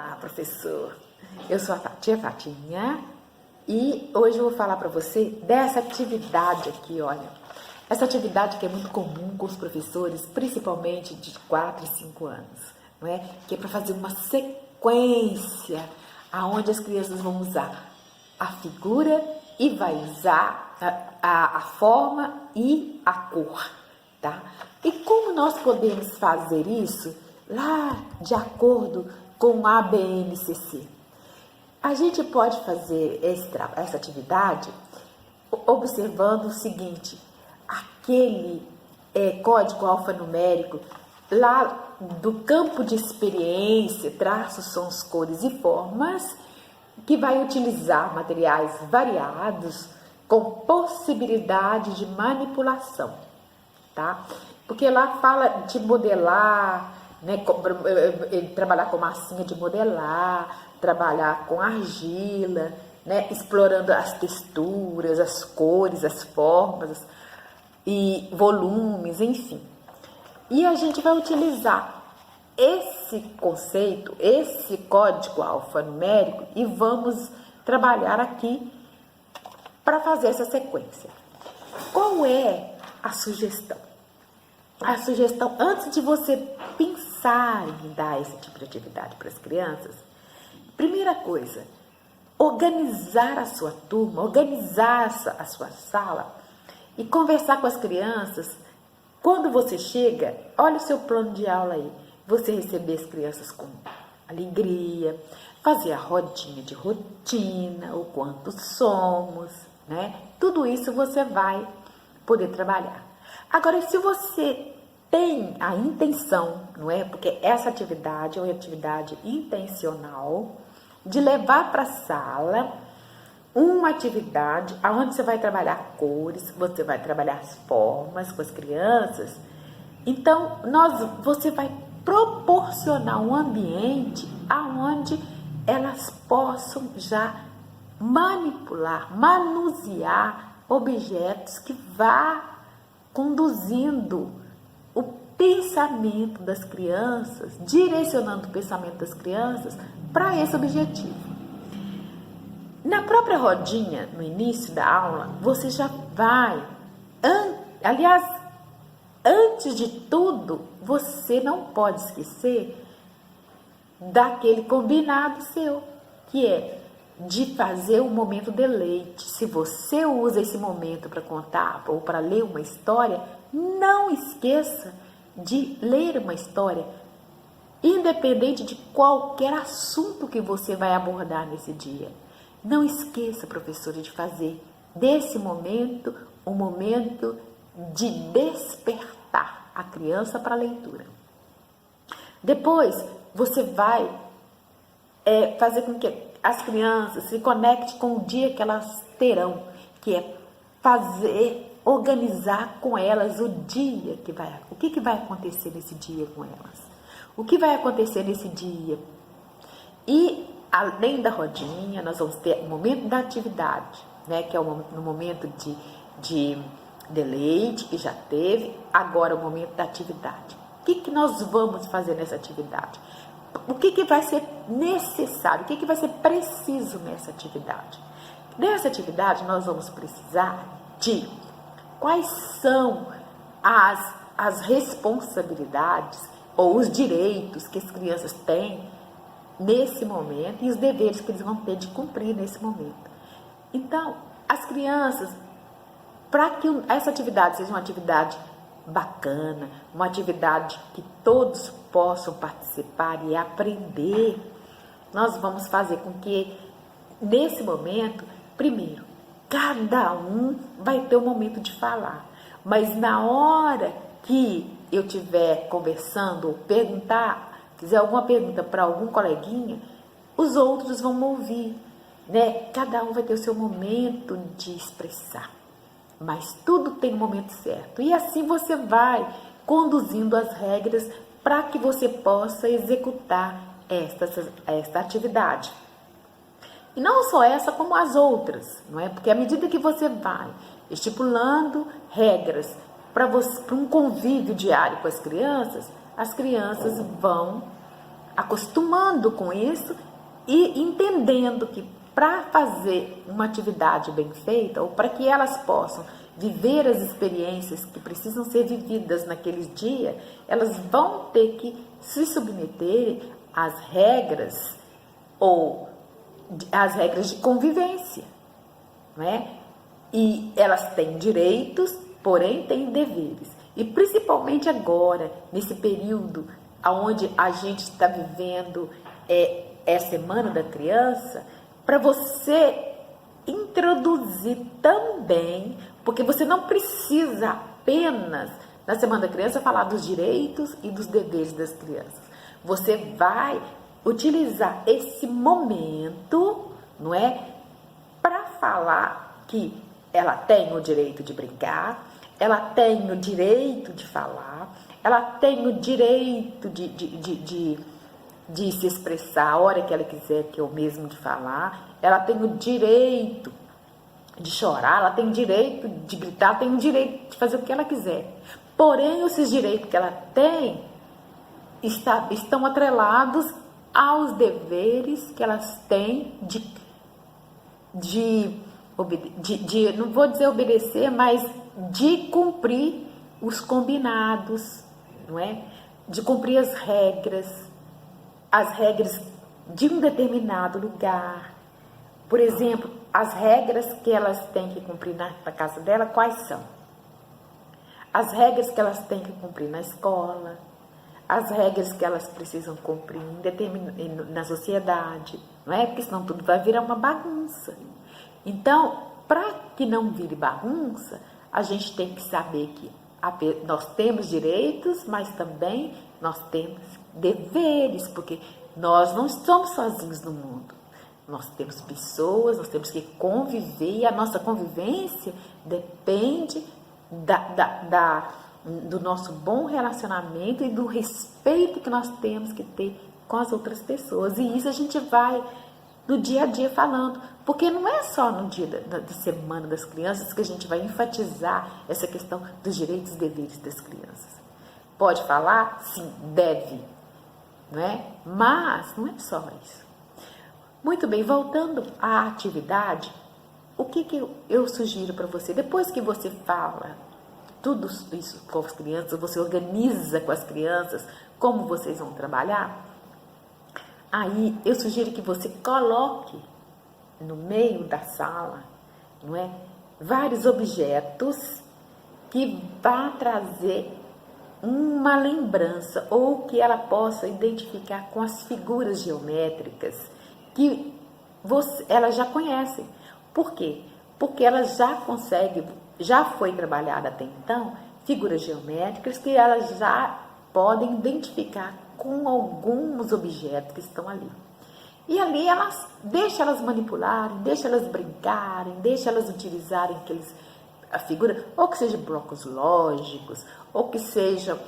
Olá, professor. Eu sou a tia Fatinha e hoje eu vou falar para você dessa atividade aqui, olha. Essa atividade que é muito comum com os professores, principalmente de 4 e 5 anos, não é? Que é para fazer uma sequência aonde as crianças vão usar a figura e vai usar a forma e a cor, tá? E como nós podemos fazer isso lá de acordo com a ABNCC? A gente pode fazer essa atividade observando o seguinte: aquele código alfanumérico lá do campo de experiência, traços, sons, cores e formas, que vai utilizar materiais variados com possibilidade de manipulação, tá? Porque lá fala de modelar, né, trabalhar com massinha de modelar, trabalhar com argila, né, explorando as texturas, as cores, as formas e volumes, enfim. E a gente vai utilizar esse conceito, esse código alfanumérico e vamos trabalhar aqui para fazer essa sequência. Qual é a sugestão? A sugestão, antes de você pensar em dar esse tipo de atividade para as crianças, primeira coisa, organizar a sua turma, organizar a sua sala e conversar com as crianças. Quando você chega, olha o seu plano de aula aí, você receber as crianças com alegria, fazer a rodinha de rotina, o quanto somos, né? Tudo isso você vai poder trabalhar. Agora, se você tem a intenção, não é? Porque essa atividade é uma atividade intencional de levar para a sala uma atividade onde você vai trabalhar cores, você vai trabalhar as formas com as crianças. Então, você vai proporcionar um ambiente onde elas possam já manipular, manusear objetos que vá conduzindo o pensamento das crianças, direcionando o pensamento das crianças para esse objetivo. Na própria rodinha, no início da aula, você já vai, aliás, antes de tudo, você não pode esquecer daquele combinado seu, que é de fazer um momento deleite. Se você usa esse momento para contar ou para ler uma história, não esqueça de ler uma história, independente de qualquer assunto que você vai abordar nesse dia. Não esqueça, professora, de fazer desse momento um momento de despertar a criança para a leitura. Depois, você vai fazer com que as crianças se conectem com o dia que elas terão, que é organizar com elas o dia o que vai acontecer nesse dia com elas, o que vai acontecer nesse dia. E além da rodinha, nós vamos ter o momento da atividade, né, que é no momento de deleite, que já teve, agora o momento da atividade. O que nós vamos fazer nessa atividade? O que vai ser necessário, o que vai ser preciso nessa atividade? Nessa atividade, nós vamos precisar de quais são as responsabilidades ou os direitos que as crianças têm nesse momento e os deveres que eles vão ter de cumprir nesse momento. Então, as crianças, para que essa atividade seja uma atividade bacana, uma atividade que todos possam participar e aprender, nós vamos fazer com que, nesse momento, primeiro, cada um vai ter um momento de falar, mas na hora que eu estiver conversando ou fizer alguma pergunta para algum coleguinha, os outros vão me ouvir, né? Cada um vai ter o seu momento de expressar, mas tudo tem um momento certo. E assim você vai conduzindo as regras para que você possa executar esta atividade. E não só essa, como as outras, não é? Porque à medida que você vai estipulando regras para um convívio diário com as crianças vão acostumando com isso e entendendo que para fazer uma atividade bem feita, ou para que elas possam viver as experiências que precisam ser vividas naquele dia, elas vão ter que se submeter às regras ou às regras de convivência, não é? E elas têm direitos, porém têm deveres. E principalmente agora, nesse período onde a gente está vivendo a Semana da Criança, para você introduzir também, porque você não precisa apenas, na Semana da Criança, falar dos direitos e dos deveres das crianças. Você vai utilizar esse momento, não é, para falar que ela tem o direito de brincar, ela tem o direito de falar, ela tem o direito de se expressar a hora que ela quiser, que é o mesmo de falar, ela tem o direito de chorar, ela tem o direito de gritar, ela tem o direito de fazer o que ela quiser. Porém, esses direitos que ela tem estão atrelados aos deveres que elas têm não vou dizer obedecer, mas de cumprir os combinados, não é? De cumprir as regras de um determinado lugar. Por exemplo, as regras que elas têm que cumprir na casa dela, quais são? As regras que elas têm que cumprir na escola, as regras que elas precisam cumprir na sociedade, não é? Porque senão tudo vai virar uma bagunça. Então, para que não vire bagunça, a gente tem que saber que nós temos direitos, mas também nós temos deveres, porque nós não estamos sozinhos no mundo. Nós temos pessoas, nós temos que conviver, e a nossa convivência depende do nosso bom relacionamento e do respeito que nós temos que ter com as outras pessoas. E isso a gente vai no dia a dia falando, porque não é só no dia da Semana das Crianças que a gente vai enfatizar essa questão dos direitos e deveres das crianças. Pode falar? Sim, deve, não é? Mas não é só isso. Muito bem, voltando à atividade, o que eu sugiro para você? Depois que você fala tudo isso com as crianças, você organiza com as crianças como vocês vão trabalhar, aí eu sugiro que você coloque no meio da sala, não é, vários objetos que vá trazer uma lembrança ou que ela possa identificar com as figuras geométricas que elas já conhecem. Por quê? Porque elas já foi trabalhada até então, figuras geométricas que elas já podem identificar com alguns objetos que estão ali. E ali deixa elas manipularem, deixa elas brincarem, deixa elas utilizarem a figura, ou que seja blocos lógicos, ou que seja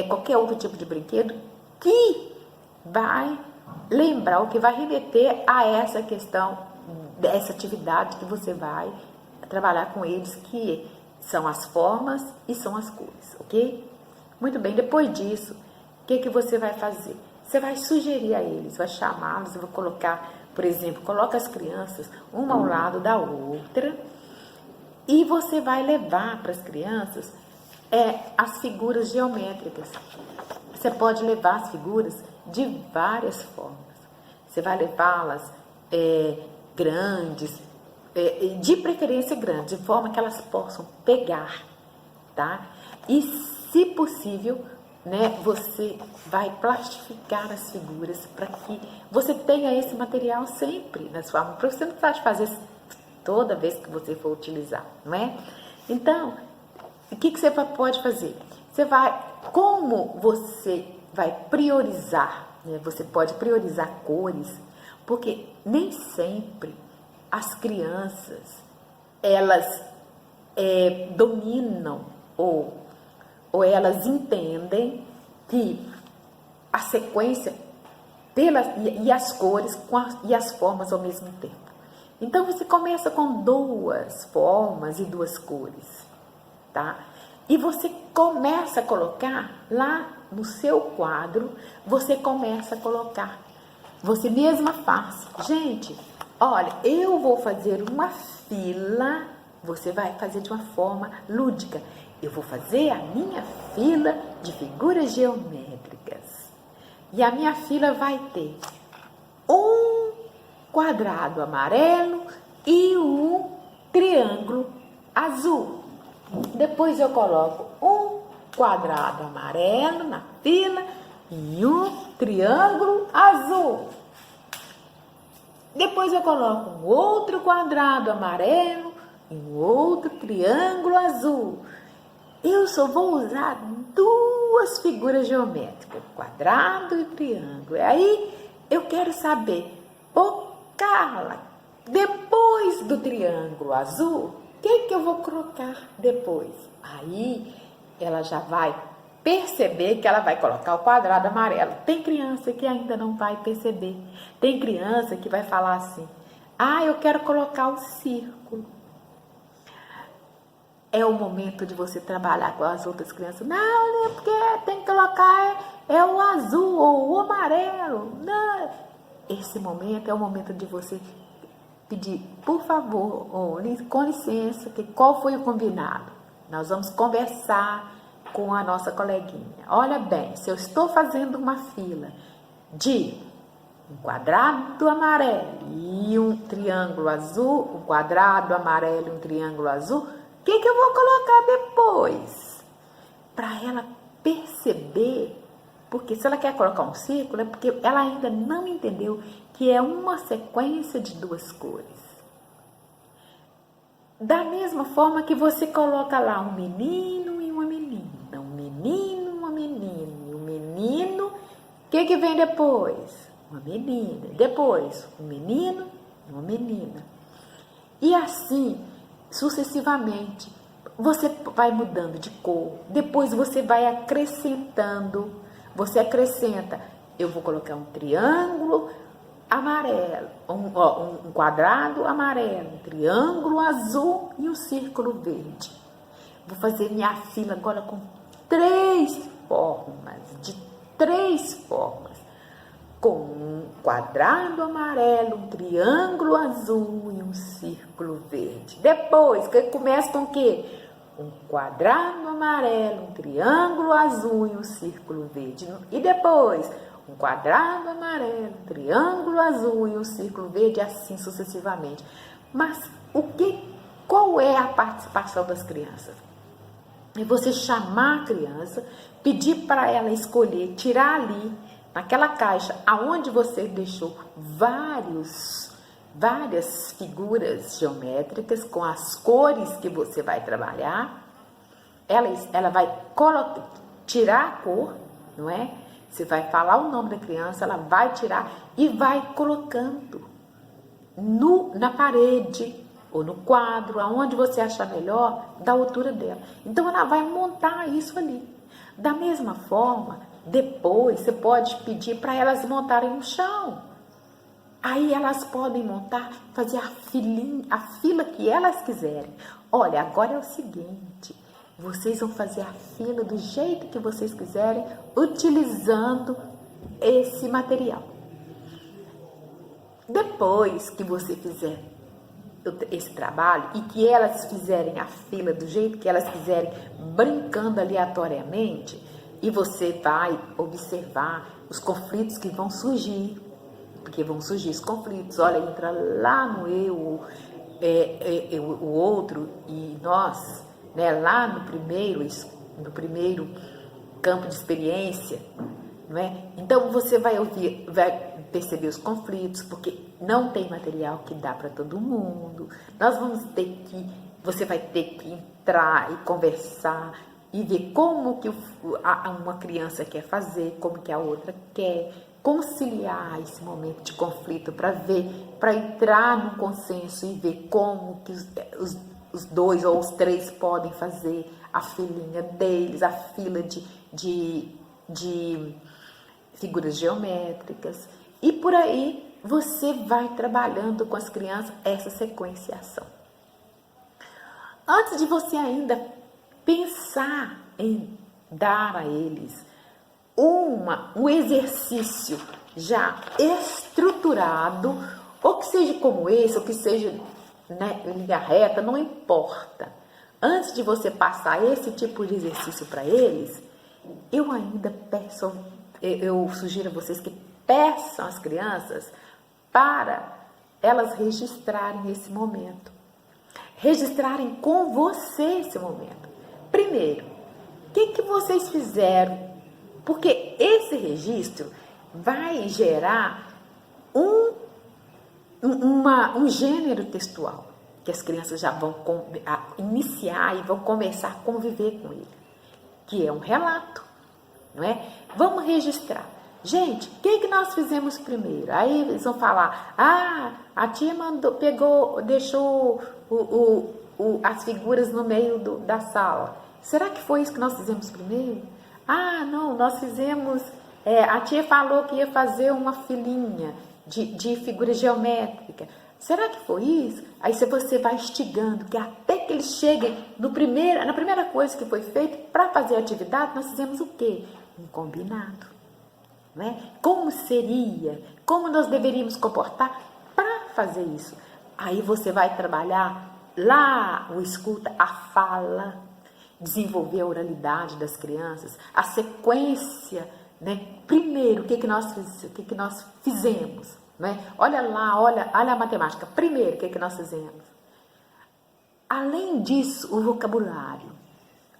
qualquer outro tipo de brinquedo que vai lembrar, ou que vai remeter a essa questão, dessa atividade que você vai trabalhar com eles, que são as formas e são as cores, ok? Muito bem, depois disso, o que você vai fazer? Você vai sugerir a eles, vai chamá-los, vai colocar, por exemplo, coloca as crianças uma ao lado da outra e você vai levar para as crianças as figuras geométricas. Você pode levar as figuras de várias formas. Você vai levá-las grandes, de preferência grandes, de forma que elas possam pegar, tá? E, se possível, né, você vai plastificar as figuras para que você tenha esse material sempre na sua mão, para você não precisar fazer toda vez que você for utilizar, não é? Então, o que você pode fazer? Como você vai priorizar, né? Você pode priorizar cores, porque nem sempre as crianças, elas dominam ou elas entendem que a sequência e as cores e as formas ao mesmo tempo. Então, você começa com 2 formas e 2 cores, tá? E você começa a colocar lá no seu quadro, você começa a colocar. Você mesma faz. Gente, olha, eu vou fazer uma fila, você vai fazer de uma forma lúdica. Eu vou fazer a minha fila de figuras geométricas. E a minha fila vai ter um quadrado amarelo e um triângulo azul. Depois eu coloco um quadrado amarelo na fila e um triângulo azul. Depois eu coloco um outro quadrado amarelo e um outro triângulo azul. Eu só vou usar duas figuras geométricas, quadrado e triângulo. E aí eu quero saber, Carla, depois do triângulo azul, o que eu vou colocar depois? Aí ela já vai perceber que ela vai colocar o quadrado amarelo. Tem criança que ainda não vai perceber. Tem criança que vai falar assim, eu quero colocar o círculo. É o momento de você trabalhar com as outras crianças. Não, porque tem que colocar o azul ou o amarelo. Não. Esse momento é o momento de você pedir, por favor, com licença, qual foi o combinado? Nós vamos conversar com a nossa coleguinha. Olha bem, se eu estou fazendo uma fila de um quadrado amarelo e um triângulo azul, um quadrado amarelo e um triângulo azul, o que eu vou colocar depois? Para ela perceber, porque se ela quer colocar um círculo, é porque ela ainda não entendeu que é uma sequência de duas cores. Da mesma forma que você coloca lá um menino e uma menina, um menino e uma menina, e um menino, o que vem depois? Uma menina, depois um menino e uma menina. E assim, sucessivamente, você vai mudando de cor, depois você vai acrescentando, você acrescenta, eu vou colocar um triângulo amarelo, um quadrado amarelo, um triângulo azul e um círculo verde. Vou fazer minha fila agora com três formas, com um quadrado amarelo, um triângulo azul e um círculo verde. Depois, que começa com o quê? Um quadrado amarelo, um triângulo azul e um círculo verde. E depois, um quadrado amarelo, um triângulo azul e um círculo verde, assim sucessivamente. Mas qual é a participação das crianças? É você chamar a criança, pedir para ela escolher, tirar ali, naquela caixa, aonde você deixou várias figuras geométricas com as cores que você vai trabalhar. Ela vai tirar a cor, não é? Você vai falar o nome da criança, ela vai tirar e vai colocando na parede ou no quadro, aonde você achar melhor, da altura dela. Então, ela vai montar isso ali. Da mesma forma, depois você pode pedir para elas montarem no chão. Aí elas podem montar, fazer a fila que elas quiserem. Olha, agora é o seguinte, vocês vão fazer a fila do jeito que vocês quiserem, utilizando esse material. Depois que você fizer esse trabalho e que elas fizerem a fila do jeito que elas quiserem, brincando aleatoriamente, e você vai observar os conflitos que vão surgir, porque vão surgir os conflitos. Olha, entra lá no eu, o outro e nós, né, lá no primeiro campo de experiência, não é? Então você vai perceber os conflitos, porque não tem material que dá para todo mundo. Você vai ter que entrar e conversar e ver como que uma criança quer fazer, como que a outra quer, conciliar esse momento de conflito para entrar num consenso e ver como que os dois ou os três podem fazer a filinha deles, a fila de figuras geométricas. E por aí você vai trabalhando com as crianças essa sequenciação. Antes de você ainda pensar em dar a eles um exercício já estruturado, ou que seja como esse, ou que seja, né, linha reta, não importa. Antes de você passar esse tipo de exercício para eles, eu ainda peço, eu sugiro a vocês que peçam às crianças para elas registrarem esse momento. Registrarem com você esse momento. Primeiro, o que vocês fizeram? Porque esse registro vai gerar um gênero textual, que as crianças já vão iniciar e vão começar a conviver com ele, que é um relato, não é? Vamos registrar. Gente, o que nós fizemos primeiro? Aí eles vão falar, a tia deixou as figuras no meio da sala. Será que foi isso que nós fizemos primeiro? Não, nós fizemos, a tia falou que ia fazer uma filinha de figura geométrica. Será que foi isso? Aí você vai instigando, que até que eles cheguem na primeira coisa que foi feita para fazer a atividade, nós fizemos o quê? Um combinado. Não é? Como seria? Como nós deveríamos comportar para fazer isso? Aí você vai trabalhar lá o escuta, a fala, desenvolver a oralidade das crianças, a sequência, né? Primeiro, o que nós fizemos? Né? Olha lá, olha a matemática. Primeiro, o que nós fizemos? Além disso, o vocabulário.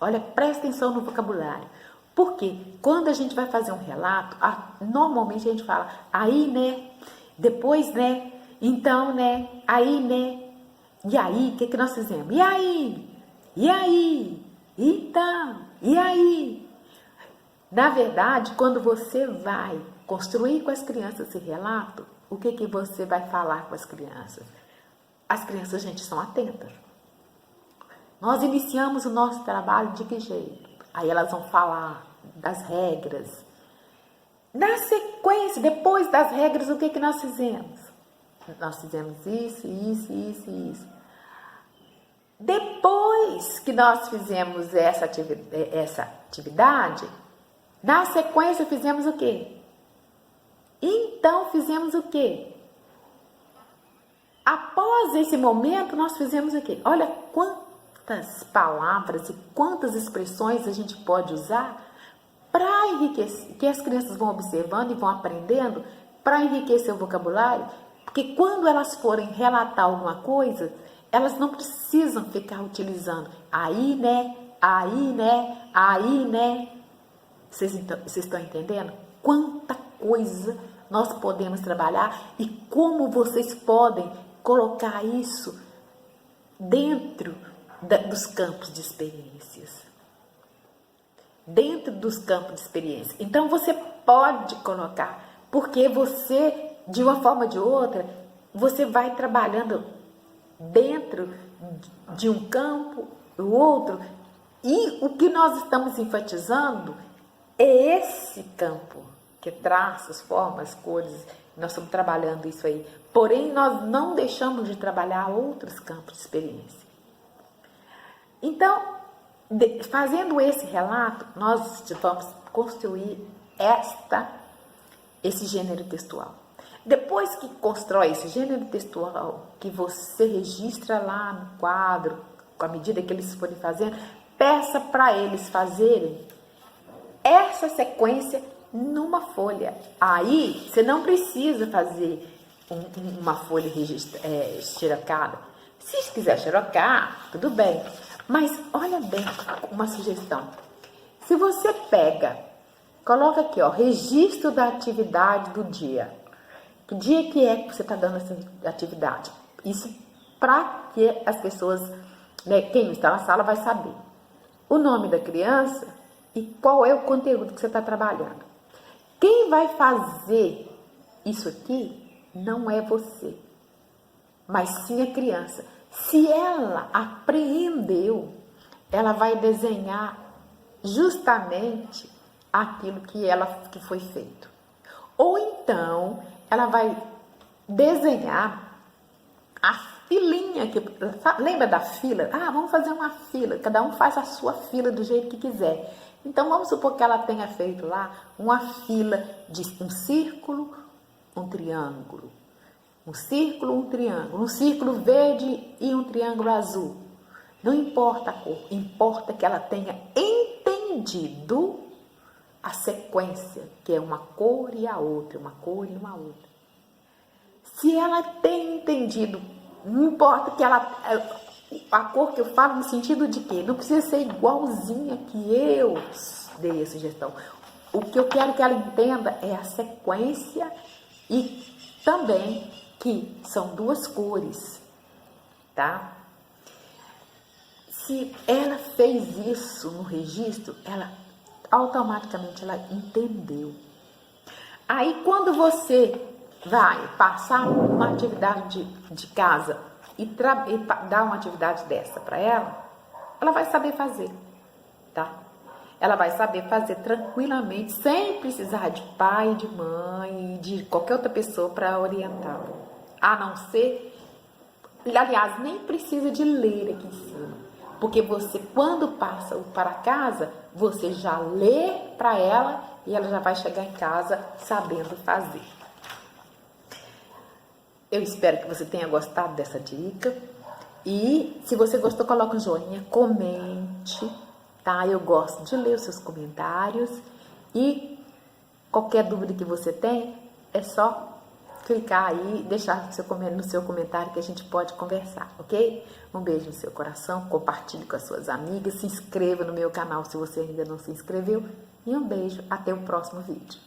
Olha, presta atenção no vocabulário. Porque quando a gente vai fazer um relato, normalmente a gente fala, aí, né? Depois, né? Então, né? Aí, né? E aí, o que nós fizemos? E aí? E aí? Então? E aí? Na verdade, quando você vai construir com as crianças esse relato, o que você vai falar com as crianças? As crianças, gente, são atentas. Nós iniciamos o nosso trabalho de que jeito? Aí elas vão falar das regras. Na sequência, depois das regras, o que nós fizemos? Nós fizemos isso, isso, isso e isso. Depois que nós fizemos essa atividade, na sequência fizemos o quê? Então fizemos o quê? Após esse momento, nós fizemos o quê? Olha quantas palavras e quantas expressões a gente pode usar para enriquecer, que as crianças vão observando e vão aprendendo para enriquecer o vocabulário, porque quando elas forem relatar alguma coisa, elas não precisam ficar utilizando aí, né, aí, né, aí, né. Vocês estão entendendo? Quanta coisa nós podemos trabalhar e como vocês podem colocar isso dentro dos campos de experiências. Dentro dos campos de experiência. Então, você pode colocar, porque você, de uma forma ou de outra, você vai trabalhando dentro de um campo, o outro, e o que nós estamos enfatizando é esse campo, que é traços, formas, cores, nós estamos trabalhando isso aí. Porém, nós não deixamos de trabalhar outros campos de experiência. Então, fazendo esse relato, nós vamos construir esse gênero textual. Depois que constrói esse gênero textual, que você registra lá no quadro, com a medida que eles forem fazendo, peça para eles fazerem essa sequência numa folha. Aí, você não precisa fazer uma folha xerocada. Se quiser xerocar, tudo bem. Mas, olha bem, uma sugestão. Se você coloca aqui, ó, registro da atividade do dia. Que dia que é que você está dando essa atividade? Isso para que as pessoas, né, quem não está na sala vai saber. O nome da criança e qual é o conteúdo que você está trabalhando. Quem vai fazer isso aqui não é você, mas sim a criança. Se ela apreendeu, ela vai desenhar justamente aquilo que foi feito. Ou então, ela vai desenhar a filinha, lembra da fila? Ah, vamos fazer uma fila, cada um faz a sua fila do jeito que quiser. Então vamos supor que ela tenha feito lá uma fila de um círculo, um triângulo, um círculo, um triângulo, um círculo verde e um triângulo azul. Não importa a cor, importa que ela tenha entendido a sequência, que é uma cor e a outra, uma cor e uma outra. Se ela tem entendido, não importa que ela... A cor que eu falo no sentido de que não precisa ser igualzinha que eu dei a sugestão. O que eu quero que ela entenda é a sequência e também que são duas cores, tá? Se ela fez isso no registro, ela automaticamente ela entendeu. Aí quando você vai passar uma atividade de casa e dar uma atividade dessa para ela vai saber fazer, tá? Ela vai saber fazer tranquilamente, sem precisar de pai, de mãe, de qualquer outra pessoa para orientá-la. A não ser, aliás, nem precisa de ler aqui em cima, porque você, quando passa para casa, você já lê para ela e ela já vai chegar em casa sabendo fazer. Eu espero que você tenha gostado dessa dica. E se você gostou, coloca um joinha, comente, tá? Eu gosto de ler os seus comentários. E qualquer dúvida que você tem, é só clicar aí, deixar no seu comentário que a gente pode conversar, ok? Um beijo no seu coração, compartilhe com as suas amigas, se inscreva no meu canal se você ainda não se inscreveu. E um beijo, até o próximo vídeo.